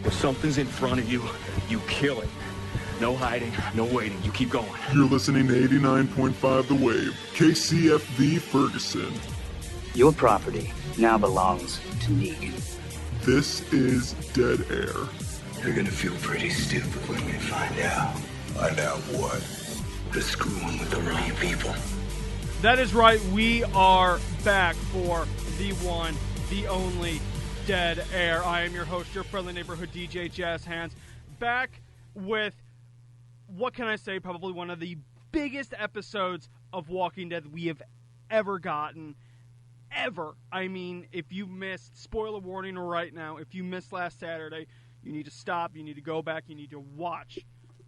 If something's in front of you, you kill it. No hiding, no waiting. You keep going. You're listening to 89.5 The Wave, KCFV Ferguson. Your property now belongs to me. This is Dead Air. You're gonna feel pretty stupid when you find out. Find out what? The screwing with the wrong people. That is right. We are back for the one, the only Dead Air. I am your host, your friendly neighborhood DJ, JazzHandss. Back with, what can I say, probably one of the biggest episodes of Walking Dead we have ever gotten. Ever. I mean, if you missed, spoiler warning right now, if you missed last Saturday, you need to stop, you need to go back, you need to watch,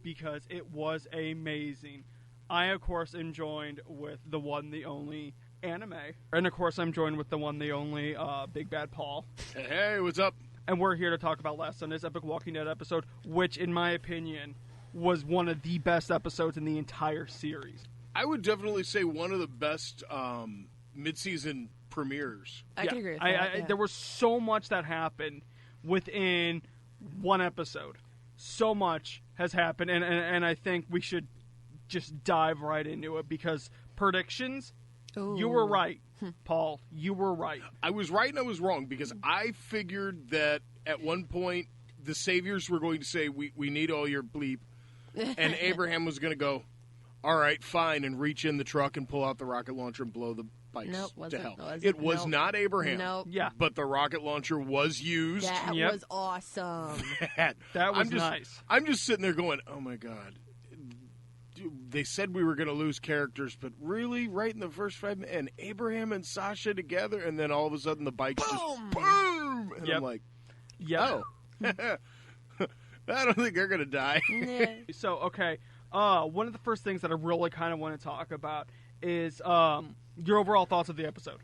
because it was amazing. I, of course, am joined with the one, the only Anime. And, of course, I'm joined with the one, the only Big Bad Paul. Hey, what's up? And we're here to talk about last Sunday's epic Walking Dead episode, which, in my opinion, was one of the best episodes in the entire series. I would definitely say one of the best mid-season premieres. I can agree with that. There was so much that happened within one episode. So much has happened, and I think we should just dive right into it, because predictions, Ooh. You were right, Paul. You were right. I was right and I was wrong, because I figured that at one point the saviors were going to say, we need all your bleep, and Abraham was going to go, all right, fine, and reach in the truck and pull out the rocket launcher and blow the bikes to hell. It was not Abraham. Nope. Yeah. But the rocket launcher was used. That was awesome. That was nice. I'm just sitting there going, oh my God. They said we were going to lose characters, but really, right in the first 5 minutes, and Abraham and Sasha together, and then all of a sudden the bikes just boom! And I'm like, oh. I don't think they're going to die. So, okay, one of the first things that I really kind of want to talk about is your overall thoughts of the episode.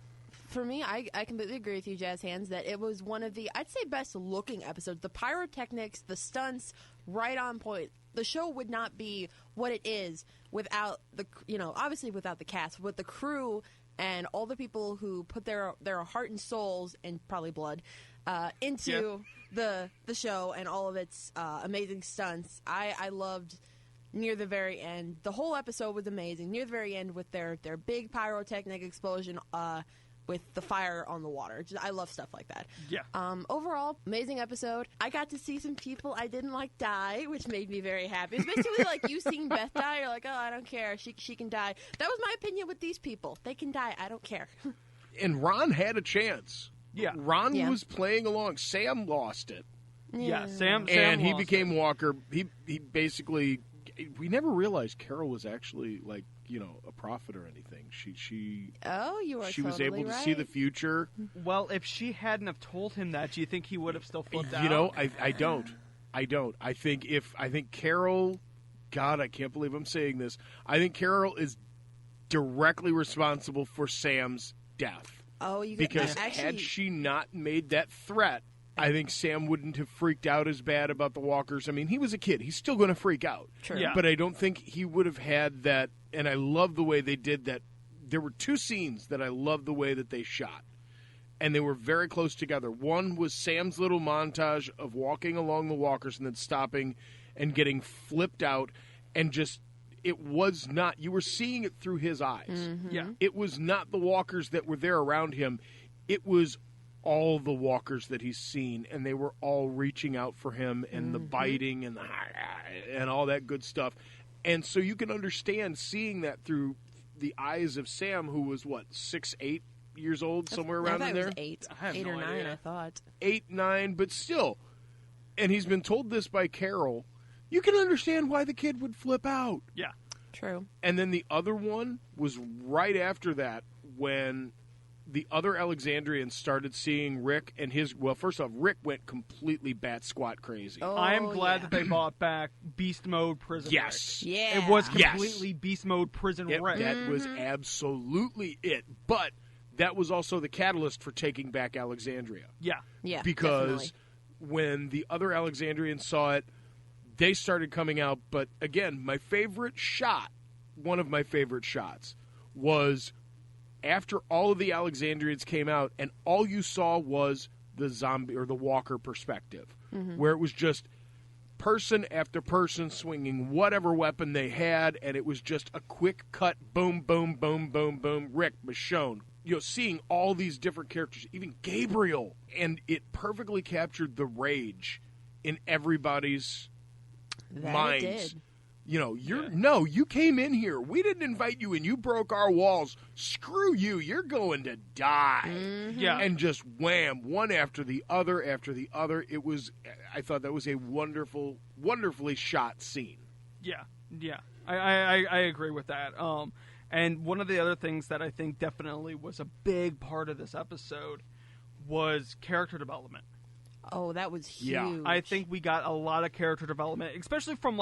For me, I completely agree with you, JazzHandss, that it was one of the, I'd say, best-looking episodes. The pyrotechnics, the stunts, right on point. The show would not be what it is without the, obviously without the cast, with the crew and all the people who put their heart and souls, and probably blood, into the show and all of its amazing stunts. I loved near the very end. The whole episode was amazing. Near the very end with their big pyrotechnic explosion, with the fire on the water. I love stuff like that. Yeah. Overall, amazing episode. I got to see some people I didn't like die, which made me very happy. It's basically like you seeing Beth die. You're like, oh, I don't care. She can die. That was my opinion with these people. They can die. I don't care. And Ron had a chance. Yeah. Ron was playing along. Sam lost it. Yeah, Sam and he lost became it. Walker. He basically, we never realized Carol was actually like, a prophet or anything. She was able to see the future. Well, if she hadn't have told him that, do you think he would have still flipped out? I don't. I think Carol, God, I can't believe I'm saying this. I think Carol is directly responsible for Sam's death. Oh, you because had she not made that threat, I think Sam wouldn't have freaked out as bad about the walkers. I mean, he was a kid. He's still going to freak out. True. Yeah. But I don't think he would have had that. And I love the way they did that. There were 2 scenes that I love the way that they shot. And they were very close together. One was Sam's little montage of walking along the walkers and then stopping and getting flipped out. And just, it was not, you were seeing it through his eyes. Mm-hmm. Yeah. It was not the walkers that were there around him. It was all the walkers that he's seen, and they were all reaching out for him, and the biting and all that good stuff. And so you can understand seeing that through the eyes of Sam, who was, 6, 8 years old, somewhere around in there? It was 8. I have 8 no or 9, idea. I thought. 8, 9, but still. And he's been told this by Carol. You can understand why the kid would flip out. Yeah. True. And then the other one was right after that, when the other Alexandrians started seeing Rick and his... Well, first off, Rick went completely bat squat crazy. Oh, I am glad that they brought back Beast Mode Prison Yes. Rick. Yeah. It was completely Beast Mode Prison Rick. That was absolutely it. But that was also the catalyst for taking back Alexandria. Yeah. Yeah, Because definitely. when the other Alexandrians saw it, they started coming out. But again, my favorite shot, one of my favorite shots, was after all of the Alexandrians came out and all you saw was the zombie or the walker perspective, where it was just person after person swinging whatever weapon they had, and it was just a quick cut, boom, boom, boom, boom, boom. Rick, Michonne, seeing all these different characters, even Gabriel, and it perfectly captured the rage in everybody's minds. It did. You came in here. We didn't invite you, and you broke our walls. Screw you. You're going to die. Yeah. And just wham, one after the other after the other. I thought that was a wonderfully shot scene. Yeah. I agree with that. And one of the other things that I think definitely was a big part of this episode was character development. Oh, that was huge. Yeah. I think we got a lot of character development, especially from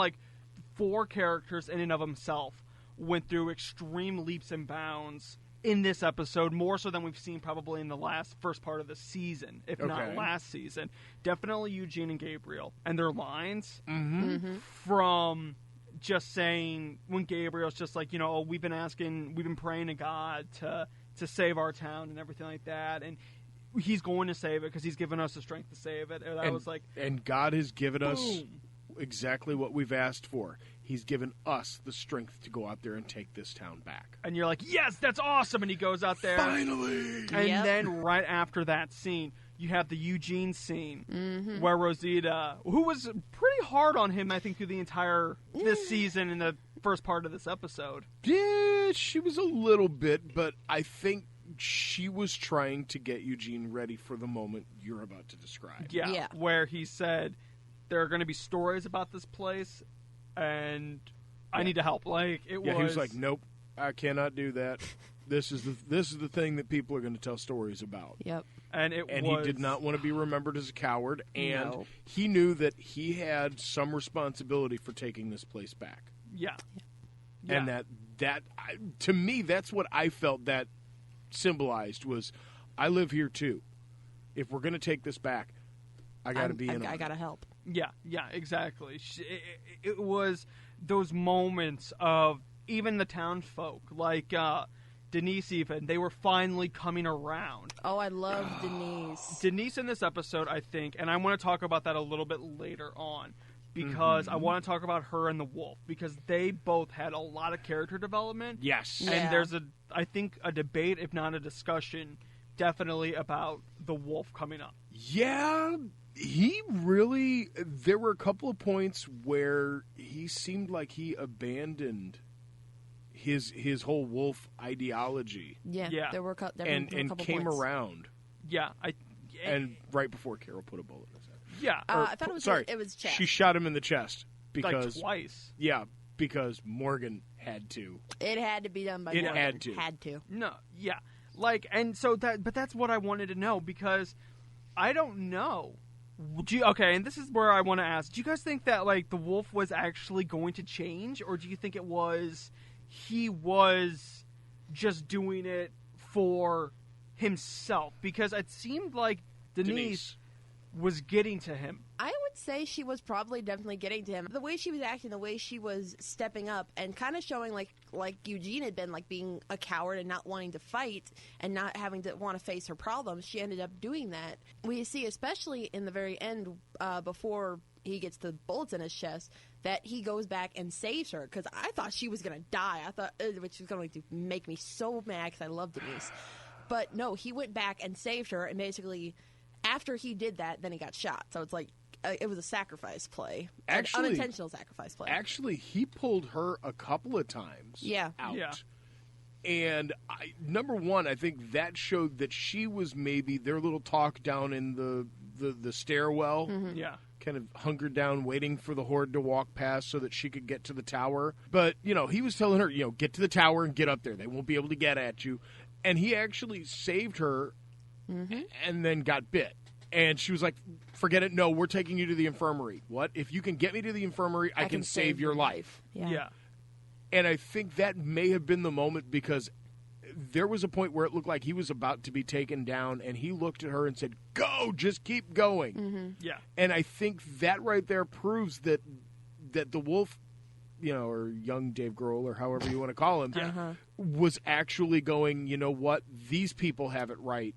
4 characters in and of himself went through extreme leaps and bounds in this episode, more so than we've seen probably in the first part of the season, if not last season. Definitely Eugene and Gabriel and their lines from just saying when Gabriel's just like, we've been praying to God to save our town and everything like that, and he's going to save it because he's given us the strength to save it. And I was like, and God has given us exactly what we've asked for. He's given us the strength to go out there and take this town back. And you're like, yes, that's awesome. And he goes out there. Finally! And then right after that scene, you have the Eugene scene where Rosita, who was pretty hard on him, I think, through the entire this season and the first part of this episode. Yeah, she was a little bit, but I think she was trying to get Eugene ready for the moment you're about to describe. Yeah. Where he said, there are going to be stories about this place, and I need to help. He was like, nope, I cannot do that. This is the thing that people are going to tell stories about. Yep. And he did not want to be remembered as a coward, and he knew that he had some responsibility for taking this place back. Yeah. And that to me, that's what I felt that symbolized was, I live here too. If we're going to take this back, I got to be in. I got to help. Yeah, exactly. It was those moments of even the townsfolk, like Denise even, they were finally coming around. Oh, I love Denise. Denise in this episode, I think, and I want to talk about that a little bit later on, because I want to talk about her and the wolf, because they both had a lot of character development. Yes. Yeah. And there's I think a debate, if not a discussion, definitely about the wolf coming up. Yeah, there were a couple of points where he seemed like he abandoned his whole wolf ideology. Yeah. There were and a couple came points. around. Yeah. And right before Carol put a bullet in his head. Yeah. I thought it was chest. She shot him in the chest because twice. Yeah, because Morgan had to. It had to be done by It Morgan. had to. Had to. No, yeah. And so but that's what I wanted to know, because I don't know. And this is where I want to ask, do you guys think that, the wolf was actually going to change, or do you think he was just doing it for himself? Because it seemed like Denise was getting to him. I would say she was definitely getting to him. The way she was acting, the way she was stepping up and kind of showing like Eugene had been, being a coward and not wanting to fight and not having to want to face her problems. She ended up doing that. We see, especially in the very end, before he gets the bullets in his chest, that he goes back and saves her, because I thought she was going to die. I thought, which was going to make me so mad because I love Denise. But no, he went back and saved her, and basically after he did that, then he got shot. So it's it was a sacrifice play. Actually, an unintentional sacrifice play. Actually, he pulled her a couple of times out. Yeah. And number one, I think that showed that she was maybe their little talk down in the stairwell. Mm-hmm. Yeah. Kind of hunkered down waiting for the horde to walk past so that she could get to the tower. But, he was telling her, get to the tower and get up there. They won't be able to get at you. And he actually saved her and then got bit. And she was like, forget it. No, we're taking you to the infirmary. What? If you can get me to the infirmary, I can save your life. Yeah. And I think that may have been the moment, because there was a point where it looked like he was about to be taken down, and he looked at her and said, go, just keep going. Mm-hmm. Yeah. And I think that right there proves that the wolf, or young Dave Grohl, or however you want to call him, was actually going, you know what, these people have it right.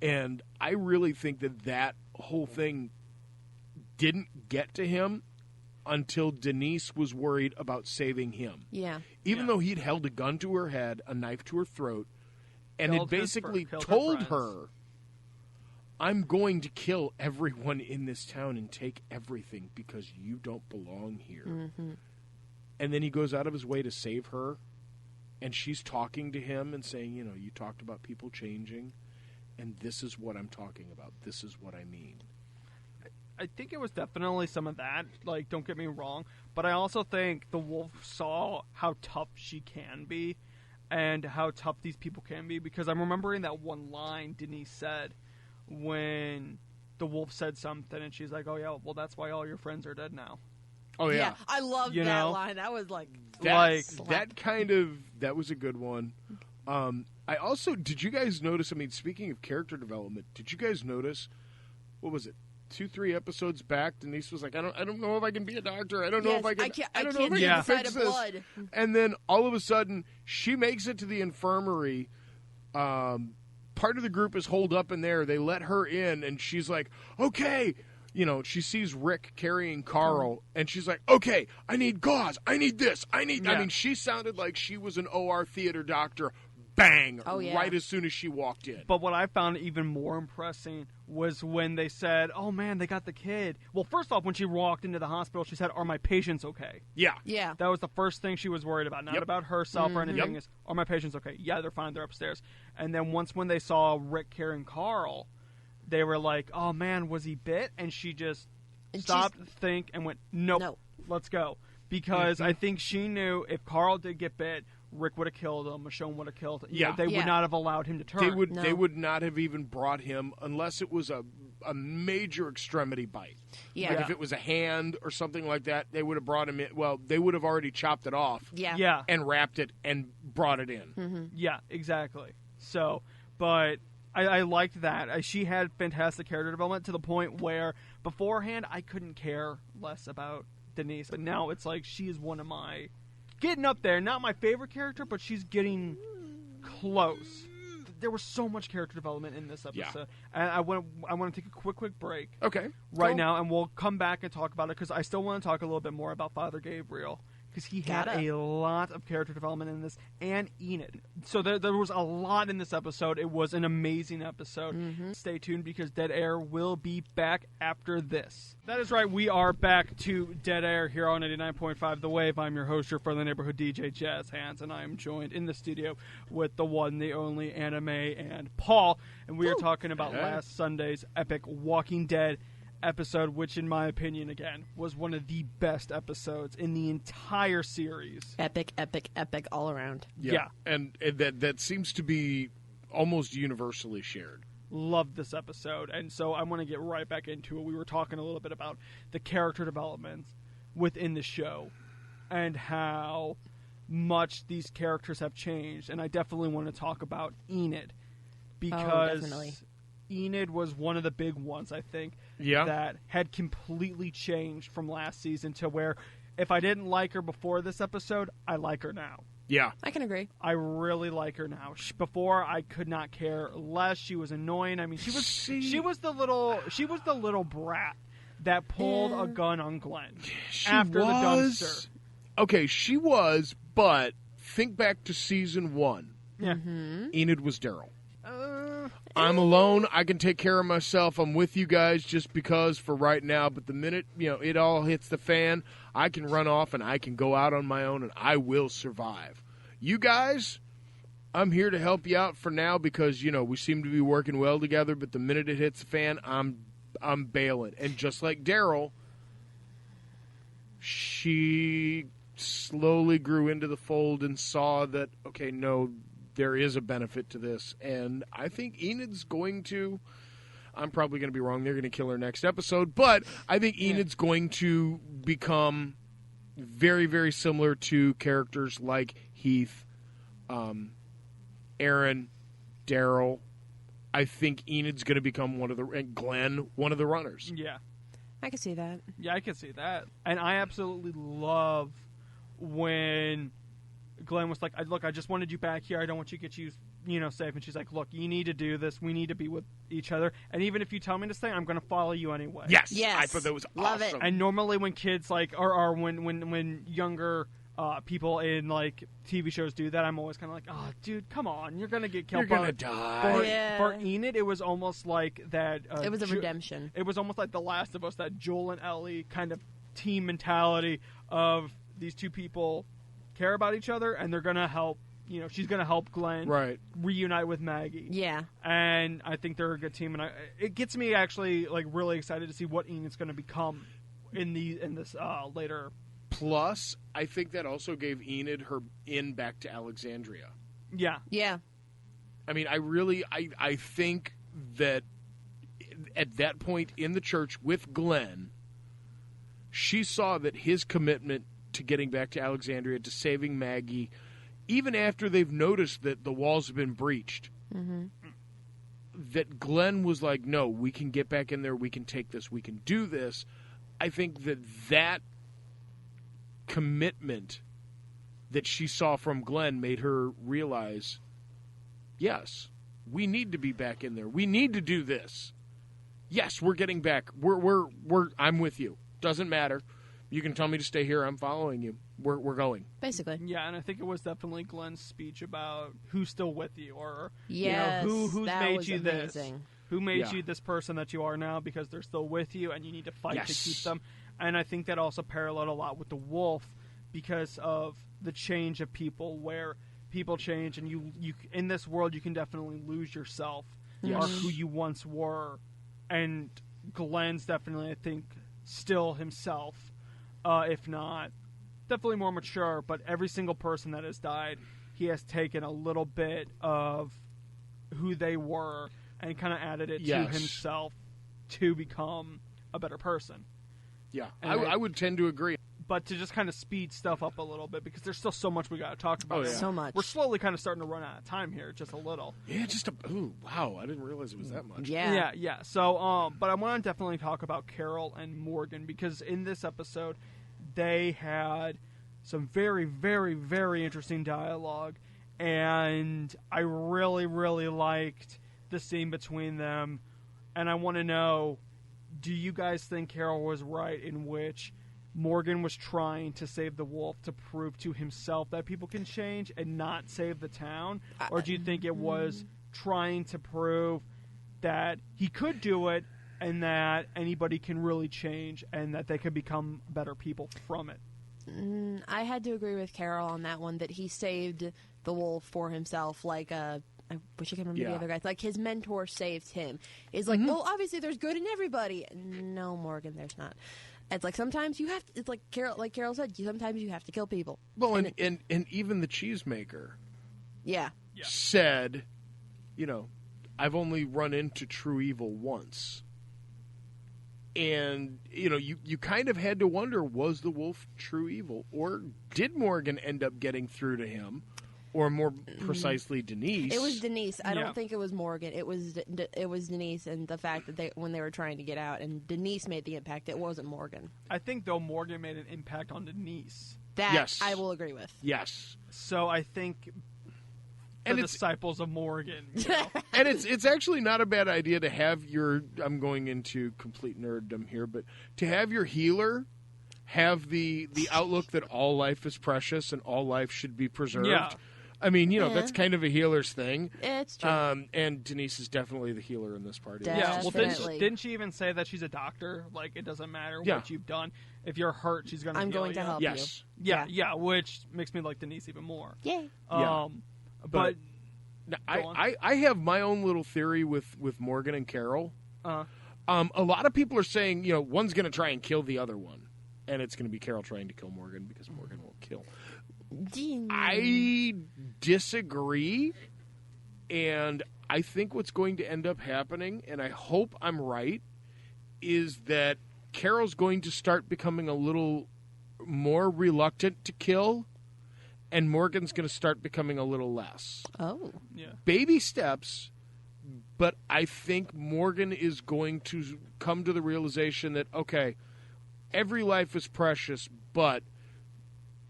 And I really think that whole thing didn't get to him until Denise was worried about saving him. Yeah. Even though he'd held a gun to her head, a knife to her throat, and had basically killed told her her, I'm going to kill everyone in this town and take everything because you don't belong here. Mm-hmm. And then he goes out of his way to save her, and she's talking to him and saying, you know, you talked about people changing, and this is what I'm talking about. This is what I mean. I think it was definitely some of that. Like, don't get me wrong, but I also think the wolf saw how tough she can be and how tough these people can be, because I'm remembering that one line Denise said when the wolf said something, and she's like, oh, yeah, well, that's why all your friends are dead now. Oh, yeah. I love You that know? line. That was like... That was a good one. I also, did you guys notice, I mean, speaking of character development, did you guys notice, what was it, 2-3 episodes back, Denise was like, I don't know if I can be a doctor. I don't know if I can. I don't can't know if see I the can side fix of this. blood. And then all of a sudden, she makes it to the infirmary. Part of the group is holed up in there. They let her in, and she's like, okay. You know, she sees Rick carrying Carl, and she's like, okay, I need gauze. I need this. I mean, she sounded like she was an OR theater doctor. Bang! Oh, yeah. Right as soon as she walked in. But what I found even more impressive was when they said, oh, man, they got the kid. Well, first off, when she walked into the hospital, she said, are my patients okay? Yeah. Yeah. That was the first thing she was worried about, not Yep. about herself or anything. Yep. Is, are my patients okay? Yeah, they're fine. They're upstairs. And then when they saw Rick carrying Carl, they were like, oh, man, was he bit? And she just stopped, think, and went, nope, No. let's go. Because I think she knew if Carl did get bit, Rick would have killed him, Michonne would have killed him. You know, they would not have allowed him to turn. They would not have even brought him unless it was a major extremity bite. Yeah. Like if it was a hand or something like that, they would have brought him in. Well, they would have already chopped it off. Yeah. And wrapped it and brought it in. Mm-hmm. Yeah, exactly. So, but I liked that. She had fantastic character development to the point where beforehand I couldn't care less about Denise. But now it's like she is one of my... Getting up there, not my favorite character, but she's getting close. There was so much character development in this episode. And I want to take a quick break. Okay. Right now, and we'll come back and talk about it, because I still want to talk a little bit more about Father Gabriel, because he had a lot of character development in this, and Enid. So there was a lot in this episode. It was an amazing episode. Mm-hmm. Stay tuned, because Dead Air will be back after this. That is right. We are back to Dead Air here on 89.5 The Wave. I'm your host, your friendly neighborhood DJ, JazzHandss, and I am joined in the studio with the one, the only Anime and Paul, and we are talking about last Sunday's epic Walking Dead episode, which in my opinion, again, was one of the best episodes in the entire series. Epic all around. Yeah. And that seems to be almost universally shared. Loved this episode, and so I want to get right back into it. We were talking a little bit about the character developments within the show and how much these characters have changed, and I definitely want to talk about Enid, because Enid was one of the big ones, I think, that had completely changed from last season to where if I didn't like her before this episode, I like her now. Yeah. I can agree. I really like her now. Before, I could not care less. She was annoying. I mean, she was the little brat that pulled a gun on Glenn after the dumpster. Okay, she was, but think back to season 1. Yeah. Mm-hmm. Enid was Daryl. I'm alone. I can take care of myself. I'm with you guys just because for right now. But the minute, it all hits the fan, I can run off and I can go out on my own and I will survive. You guys, I'm here to help you out for now because, we seem to be working well together. But the minute it hits the fan, I'm bailing. And just like Daryl, she slowly grew into the fold and saw that, okay, no, there is a benefit to this, and I think Enid's going to, I'm probably going to be wrong, they're going to kill her next episode, but I think Enid's going to become very, very similar to characters like Heath, Aaron, Daryl. I think Enid's going to become and Glenn, one of the runners. Yeah. I can see that. Yeah, I can see that. And I absolutely love when Glenn was like, look, I just wanted you back here. I don't want you to get used safe. And she's like, look, you need to do this. We need to be with each other. And even if you tell me to stay, I'm going to follow you anyway. Yes. Yes. I thought that was Love awesome. it. And normally when kids or when younger people in like TV shows do that, I'm always kind of like, oh, dude, come on, you're gonna get killed. You're gonna die. Yeah. For Enid, it was almost like that. It was a redemption. It was almost like The Last of Us, that Joel and Ellie kind of team mentality of these two people care about each other and they're gonna help. She's gonna help Glenn reunite with Maggie. Yeah. And I think they're a good team, and it gets me actually like really excited to see what Enid's gonna become in this later. Plus, I think that also gave Enid her in back to Alexandria. Yeah. Yeah. I mean, I think that at that point in the church with Glenn, she saw that his commitment to getting back to Alexandria, to saving Maggie, even after they've noticed that the walls have been breached, that Glenn was like, no, we can get back in there, we can take this, we can do this. I think that commitment that she saw from Glenn made her realize, yes, we need to be back in there. We need to do this. Yes, we're getting back. I'm with you. Doesn't matter. You can tell me to stay here. I'm following you. We're going. Basically. Yeah, and I think it was definitely Glenn's speech about who's still with you, or Yes, who's that made was you this. amazing. Who made you this person that you are now, because they're still with you and you need to fight to keep them. And I think that also paralleled a lot with the Wolf because of the change of people, where people change, and you in this world you can definitely lose yourself or who you once were. And Glenn's definitely, I think, still himself, if not definitely more mature. But every single person that has died, he has taken a little bit of who they were and kind of added it to himself to become a better person. Yeah, I would tend to agree. But to just kind of speed stuff up a little bit, because there's still so much we got to talk about. So much. We're slowly kind of starting to run out of time here, just a little. Yeah, wow, I didn't realize it was that much. Yeah. So, but I want to definitely talk about Carol and Morgan, because in this episode, they had some very, very, very interesting dialogue, and I really, really liked the scene between them. And I want to know, do you guys think Carol was right in which Morgan was trying to save the wolf to prove to himself that people can change and not save the town? Or do you think it was trying to prove that he could do it and that anybody can really change and that they could become better people from it? I had to agree with Carol on that one, that he saved the wolf for himself, like I wish I could remember the other guys. Like, his mentor saved him. It's like, well, obviously there's good in everybody. No, Morgan, there's not. It's like sometimes you have to, it's like Carol said, sometimes you have to kill people. Well, and even the cheesemaker said, I've only run into true evil once. And, you kind of had to wonder, was the wolf true evil? Or did Morgan end up getting through to him? Or more precisely, Denise? It was Denise. I don't think it was Morgan. It was Denise, and the fact that when they were trying to get out, and Denise made the impact. It wasn't Morgan. I think, though, Morgan made an impact on Denise. That I will agree with. Yes. So I think the disciples of Morgan. And it's actually not a bad idea to have I'm going into complete nerddom here, but to have your healer have the outlook that all life is precious and all life should be preserved. Yeah. I mean, that's kind of a healer's thing. It's true. And Denise is definitely the healer in this party. Yeah, well, didn't she even say that she's a doctor? Like, it doesn't matter what you've done. If you're hurt, she's going to heal going to you. help yes. you. Yeah, which makes me like Denise even more. Yay. But I have my own little theory with Morgan and Carol. A lot of people are saying, one's going to try and kill the other one. And it's going to be Carol trying to kill Morgan because Morgan won't kill. I disagree, and I think what's going to end up happening, and I hope I'm right, is that Carol's going to start becoming a little more reluctant to kill, and Morgan's going to start becoming a little less. Oh. Yeah. Baby steps, but I think Morgan is going to come to the realization that, okay, every life is precious, but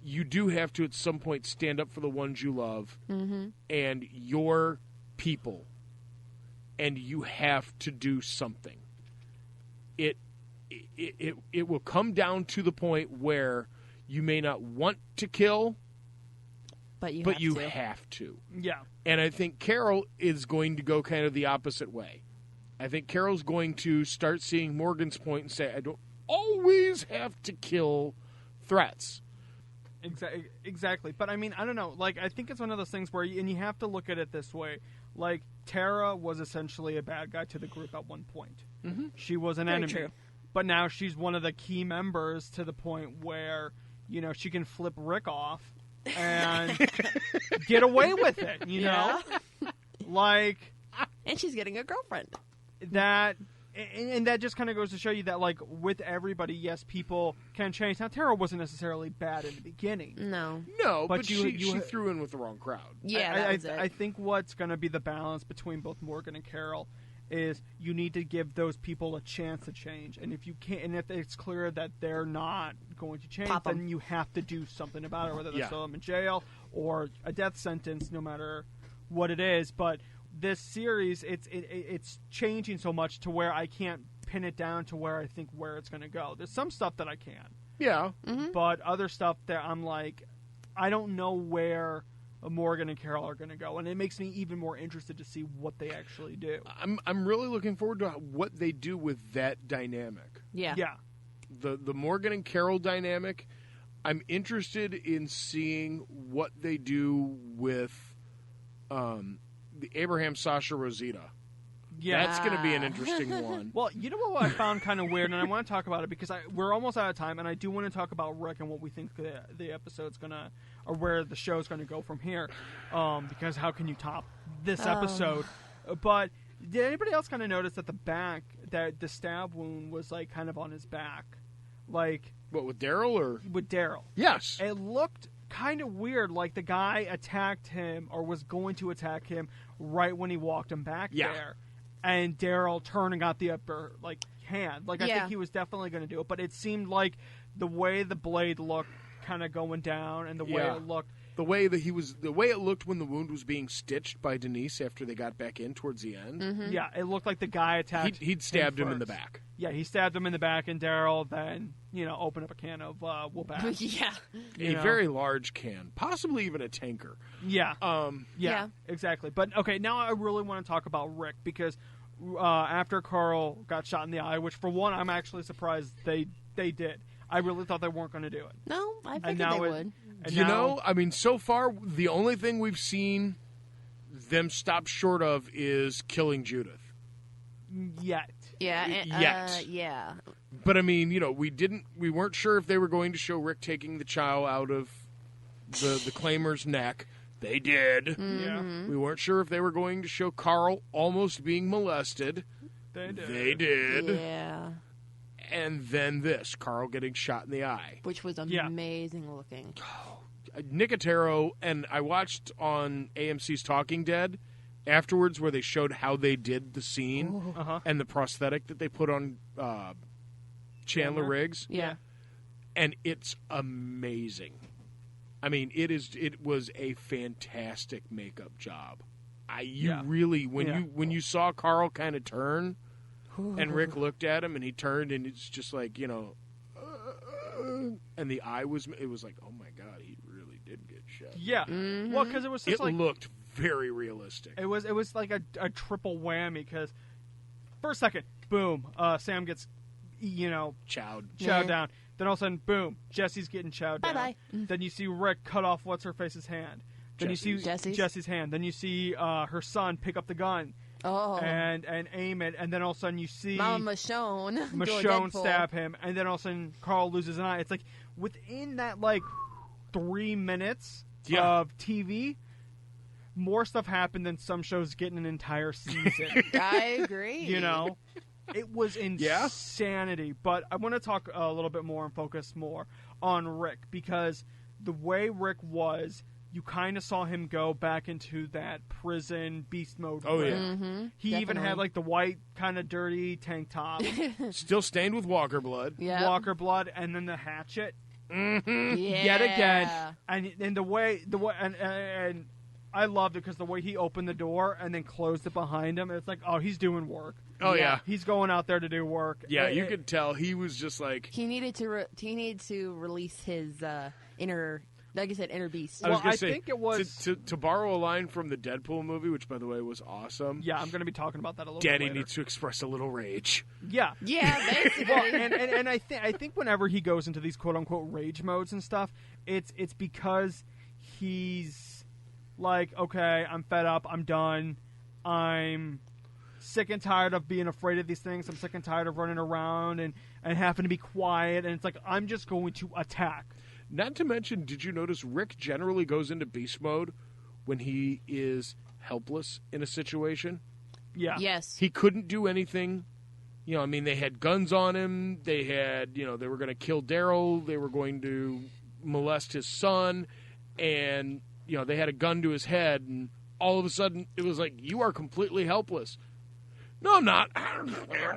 you do have to at some point stand up for the ones you love and your people, and you have to do something. It will come down to the point where you may not want to kill, but you have to. Yeah. And I think Carol is going to go kind of the opposite way. I think Carol's going to start seeing Morgan's point and say, I don't always have to kill threats. Exactly. But, I mean, I don't know. Like, I think it's one of those things where, and you have to look at it this way. Like, Tara was essentially a bad guy to the group at one point. Mm-hmm. She was an enemy. True. But now she's one of the key members to the point where, you know, she can flip Rick off and get away with it, you know? Like... And she's getting a girlfriend. That... And that just kind of goes to show you that, like, with everybody, yes, people can change. Now, Tara wasn't necessarily bad in the beginning. No, but she threw in with the wrong crowd. Yeah, I think what's going to be the balance between both Morgan and Carol is you need to give those people a chance to change. And if you can't, and if it's clear that they're not going to change, then you have to do something about it, whether that's throw them in jail or a death sentence, no matter what it is. But this series, it's changing so much to where I can't pin it down to where I think where it's going to go. There's some stuff that I can. Yeah. Mm-hmm. But other stuff that I'm like, I don't know where Morgan and Carol are going to go. And it makes me even more interested to see what they actually do. I'm really looking forward to what they do with that dynamic. Yeah. Yeah. The Morgan and Carol dynamic, I'm interested in seeing what they do with the Abraham Sasha Rosita. Yeah. That's going to be an interesting one. Well, you know what I found kind of weird, and I want to talk about it because we're almost out of time, and I do want to talk about Rick and what we think the episode's going to, or where the show's going to go from here, because how can you top this episode? But did anybody else kind of notice that the stab wound was, like, kind of on his back? Like... What, with Daryl, or...? With Daryl. Yes. It looked kind of weird, like the guy attacked him, or was going to attack him, right when he walked him back there. And Daryl turned and got the upper hand. Like I think he was definitely going to do it, but it seemed like the way the blade looked, kind of going down, and the way it looked, the way it looked when the wound was being stitched by Denise after they got back in towards the end. Mm-hmm. Yeah, it looked like the guy attacked. He'd stabbed him in the back. Yeah, he stabbed him in the back, and Daryl then opened up a can of whoop ass. A very large can, possibly even a tanker. Yeah. Exactly. But okay, now I really want to talk about Rick because after Carl got shot in the eye, which for one I'm actually surprised they did. I really thought they weren't going to do it. No, I figured they would. I mean, so far the only thing we've seen them stop short of is killing Judith. Yet. Yeah. But I mean, we weren't sure if they were going to show Rick taking the chow out of the claimer's neck. They did. Mm-hmm. Yeah. We weren't sure if they were going to show Carl almost being molested. They did. Yeah. And then Carl getting shot in the eye. Which was amazing looking. Nicotero, and I watched on AMC's Talking Dead afterwards where they showed how they did the scene and the prosthetic that they put on Chandler Riggs. Yeah. And it's amazing. I mean, it was a fantastic makeup job. When you saw Carl kind of turn and Rick looked at him and he turned and it's just like, and the eye was like, oh my God, he really did get shot. Yeah. Mm-hmm. Well, because it was just looked very realistic. It was like a triple whammy because for a second, boom, Sam gets, chowed down. Then all of a sudden, boom, Jesse's getting chowed down. Bye-bye. Then you see Rick cut off what's-her-face's hand. Then you see Jesse's hand. Then you see her son pick up the gun and aim it. And then all of a sudden you see Mama Michonne stab him. And then all of a sudden Carl loses an eye. It's like within that 3 minutes of TV, more stuff happened than some shows getting an entire season. I agree. It was insanity. But I want to talk a little bit more and focus more on Rick because the way Rick was, you kind of saw him go back into that prison beast mode. Oh, Rick. yeah. Mm-hmm. He even had the white kind of dirty tank top. Still stained with Walker blood. Yeah. Walker blood, and then the hatchet. yet again. And the way and I loved it because the way he opened the door and then closed it behind him. It's like, oh, he's doing work. Oh yeah, he's going out there to do work. Yeah, you could tell he was just like he needed to release his inner. Like I said, inner beast. I think it was to borrow a line from the Deadpool movie, which by the way was awesome. Yeah, I'm going to be talking about that a little. Daddy bit later. needs to express a little rage. Yeah, basically. Well, and I think whenever he goes into these quote unquote rage modes and stuff, it's because he's like, okay, I'm fed up, I'm done, I'm sick and tired of being afraid of these things. I'm sick and tired of running around and having to be quiet. And it's like I'm just going to attack. Not to mention, did you notice Rick generally goes into beast mode when he is helpless in a situation? Yeah. Yes. He couldn't do anything. You know, I mean, they had guns on him. They had, they were going to kill Daryl. They were going to molest his son. And, they had a gun to his head. And all of a sudden, it was like, you are completely helpless. No, I'm not.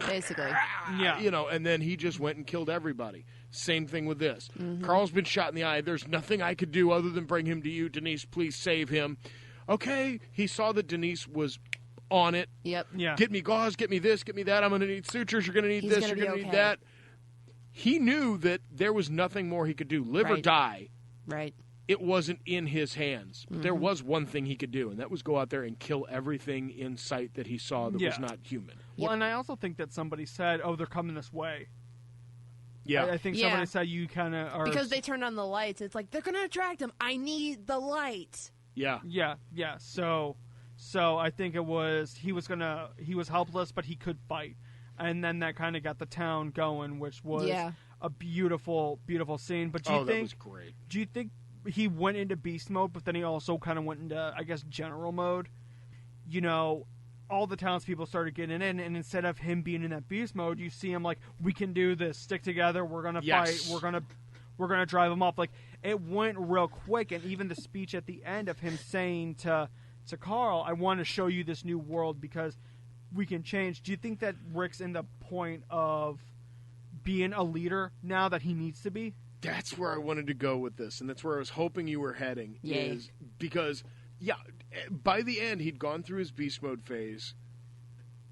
Basically. Yeah. And then he just went and killed everybody. Same thing with this. Mm-hmm. Carl's been shot in the eye. There's nothing I could do other than bring him to you. Denise, please save him. Okay. He saw that Denise was on it. Yep. Yeah. Get me gauze, get me this, get me that. I'm going to need sutures. You're going to need this. You're going to need that. He knew that there was nothing more he could do. Live or die. Right. It wasn't in his hands. But there was one thing he could do, and that was go out there and kill everything in sight that he saw that was not human. Well, and I also think that somebody said, oh, they're coming this way. Yeah. I think somebody said you kind of are... Because they turned on the lights. It's like, they're going to attract him. I need the light. Yeah. Yeah. So I think it was, he was helpless, but he could fight. And then that kind of got the town going, which was a beautiful, beautiful scene. But that was great. Do you think he went into beast mode, but then he also kind of went into, I guess, general mode? All the townspeople started getting in, and instead of him being in that beast mode, you see him like, we can do this, stick together, we're gonna fight, we're gonna drive him off. Like, it went real quick, and even the speech at the end of him saying to Carl, I want to show you this new world because we can change. Do you think that Rick's in the point of being a leader now that he needs to be? That's where I wanted to go with this, and that's where I was hoping you were heading. Is because, by the end, he'd gone through his beast mode phase,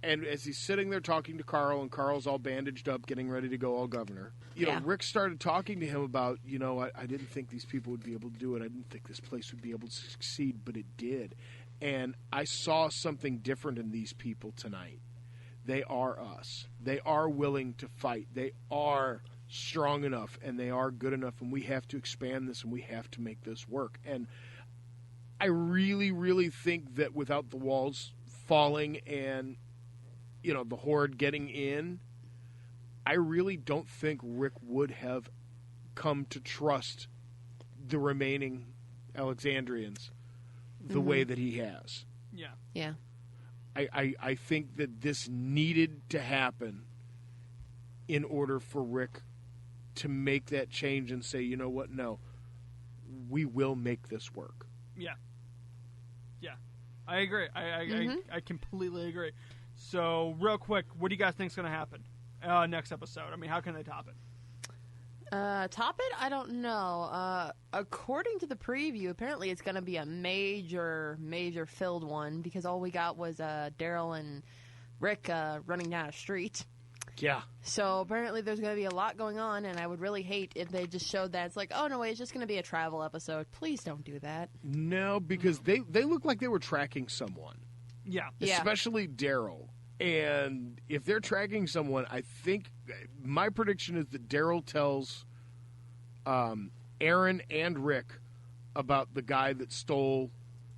and as he's sitting there talking to Carl, and Carl's all bandaged up, getting ready to go all governor, Rick started talking to him about, I didn't think these people would be able to do it. I didn't think this place would be able to succeed, but it did. And I saw something different in these people tonight. They are us. They are willing to fight. They are strong enough, and they are good enough, and we have to expand this, and we have to make this work. And I really, really think that without the walls falling and, the Horde getting in, I really don't think Rick would have come to trust the remaining Alexandrians the way that he has. Yeah. Yeah. I think that this needed to happen in order for Rick to make that change and say, you know what, no, we will make this work. Yeah. Yeah. I agree. I completely agree. So, real quick, what do you guys think is going to happen next episode? I mean, how can they top it? Top it? I don't know. According to the preview, apparently it's going to be a major filled one because all we got was Daryl and Rick running down a street. Yeah. So apparently there's going to be a lot going on, and I would really hate if they just showed that. It's like, oh, no, wait, it's just going to be a travel episode. Please don't do that. No, because they look like they were tracking someone. Yeah. Especially Daryl. And if they're tracking someone, I think my prediction is that Daryl tells Aaron and Rick about the guy that stole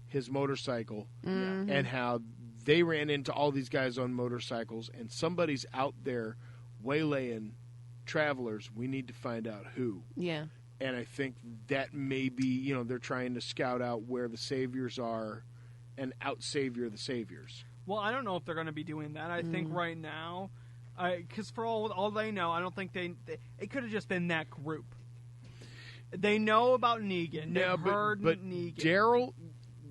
his motorcycle and how they ran into all these guys on motorcycles, and somebody's out there waylaying travelers. We need to find out who. Yeah. And I think that may be, they're trying to scout out where the saviors are and out-savior the saviors. Well, I don't know if they're going to be doing that. I think right now, because for all they know, I don't think it could have just been that group. They know about Negan. They've heard Negan. Daryl,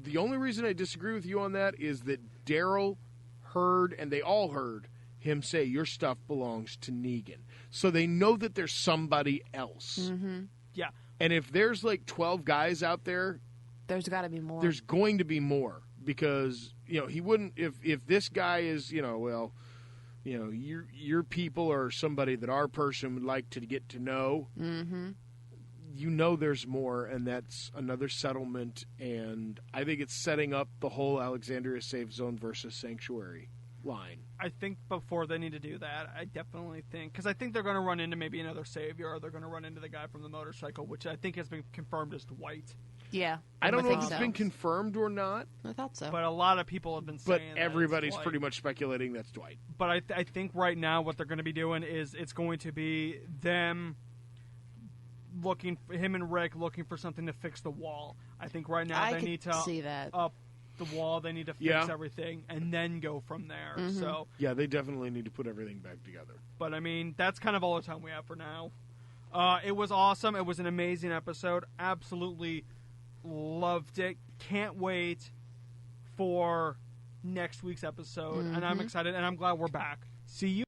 the only reason I disagree with you on that is that Daryl heard, and they all heard, him say, your stuff belongs to Negan. So they know that there's somebody else. Yeah. And if there's like 12 guys out there, There's got to be more. there's going to be more because, he wouldn't, if this guy is, your people or somebody that our person would like to get to know, Mm-hmm. There's more, and that's another settlement, and I think it's setting up the whole Alexandria Safe Zone versus Sanctuary line. I think before they need to do that, I definitely think, because I think they're going to run into maybe another savior, or they're going to run into the guy from the motorcycle, which I think has been confirmed as Dwight. Yeah. I don't know think if it's so. been confirmed or not, I thought so. But a lot of people have been but saying everybody's that it's pretty Dwight. much speculating that's Dwight. But I think right now what they're going to be doing is it's going to be them him and Rick looking for something to fix the wall. I think right now I they could need to see that. up the wall. They need to fix Yeah. everything and then go from there. Mm-hmm. So, Yeah, they definitely need to put everything back together. but I mean, that's kind of all the time we have for now. It was awesome. It was an amazing episode. Absolutely loved it. Can't wait for next week's episode. And I'm excited, and I'm glad we're back. See you.